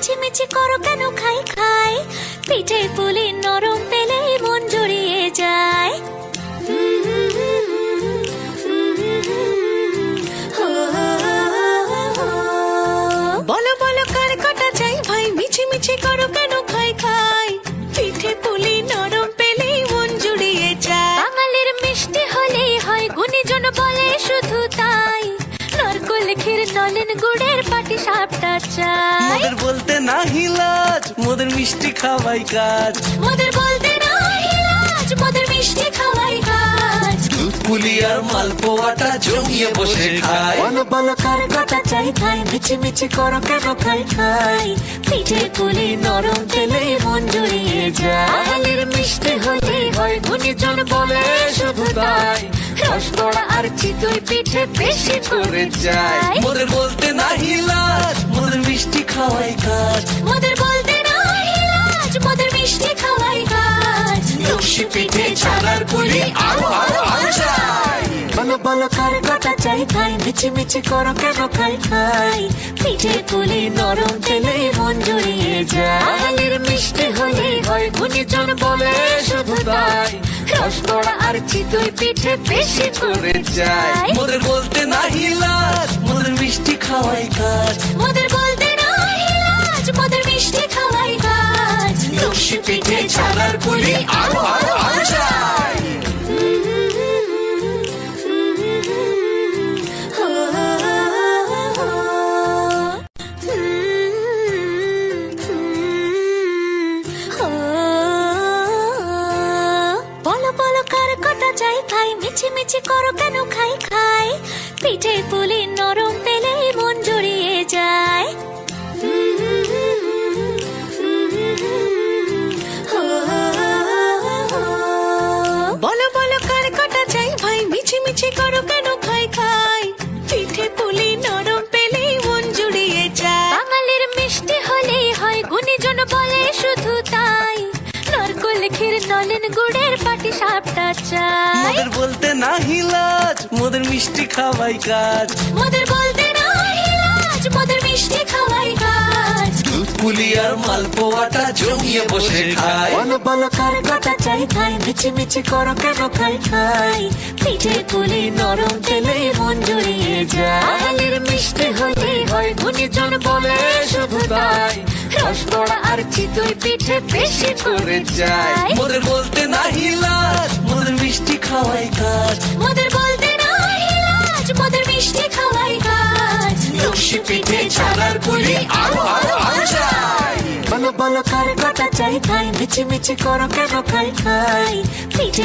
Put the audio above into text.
মিছিমিছি করো কেন খাই খাই, পিঠে পুলি নরম পেলেই মন জুড়িয়ে যায়। বলো বলো কার কটা চাই ভাই, মিছিমিছি করো কেন খাই খাই, পিঠে পুলি নরম পেলেই মন জুড়িয়ে যায়। বাঙালির মিষ্টি হলেই হয়, গুণীজন বলে শুধু তাই, নারকোল ক্ষীর নলেন গুড়ের পাটি সাপটা চাই। মোদের বলতে না হিলাজ, মোদের মিষ্টি খাওয়াই কাজ। মোদের বলতে না হিলাজ, মোদের মিষ্টি খাওয়াই কাজ। দুধ পুলি আর মালপোয়াটা জমিয়ে বসে খায়। বলো বলো কার কটা চাই ভাই, মিছিমিছি করো কেন খাই খাই, পিঠে পুলি নরম পেলেই মন জুড়িয়ে যায়। বাঙালির মিষ্টি হলেই হয়, গুণীজন বলে শুধু তাই, রসবড়া আর চিতই পিঠে বেশি করে যায়। মোদের বলতে না হিলাজ, মোদের মিষ্টি খাওয়াই কাজ। মোদের বলতে না হিলাজ, মোদের মিষ্টি খাওয়াই কাজ। লস্যি পিঠে ছানার পুলি আরো আরো আরো চাই। বলো বলো কার কটা চাই ভাই, মিছিমিছি করো কেন খাই খাই, পিঠে পুলি নরম পেলেই মন জুড়িয়ে যায়। বাঙালির মিষ্টি হলেই হয়, গুণীজন বলে শুধু তাই, রসবড়া আর চিতই পিঠে বেশি করে যায়। মোদের বলতে না হিলাজ, মোদের মিষ্টি খাওয়াই কাজ। মোদের বলতে না হিলাজ, মোদের মিষ্টি খাওয়াই কাজ। লস্যি পিঠে ছানার পুলি আরো আরো আরো চাই। বলো বলো কার কটা চাই ভাই, মিছিমিছি করো কেন খাই খাই, পিঠে পুলি নরম পেলেই মন জুড়িয়ে যায়। বলো বলো কার কটা চাই ভাই, মিছিমিছি করো কেন খাই খাই, পিঠে পুলি নরম পেলেই মন জুড়িয়ে যায়। বাঙালির মিষ্টি হলেই হয়, গুণীজন বলে শুধু তাই, নারকোল ক্ষীর নলেন গুড়ের পাটি সাপটা চাই। মোদের বলতে না হিলাজ, মোদের মিষ্টি খাওয়াই কাজ। মোদের বলতে না হিলাজ, মোদের মিষ্টি খাওয়াই কাজ। দুধ পুলি আর মালপোয়াটা জমিয়ে বসে খায়। বলো বলো কার কটা চাই ভাই, মিছিমিছি করো কেন খাই খাই, পিঠে পুলি নরম পেলেই মন জুড়িয়ে যায়। বাঙালির মিষ্টি হলেই হয়, গুণীজন বলে শুধু তাই, রসবড়া আর চিতই পিঠে বেশি করে যায়। মোদের বলতে না হিলাজ, মোদের মিষ্টি খাওয়াই কাজ। মোদের বলতে না হিলাজ, মোদের মিষ্টি খাওয়াই কাজ। লস্যি পিঠে ছানার পুলি আরো আরো আরো চাই। বলো বলো কার কটা চাই ভাই, মিছিমিছি করো কেন খাই খাই, পিঠে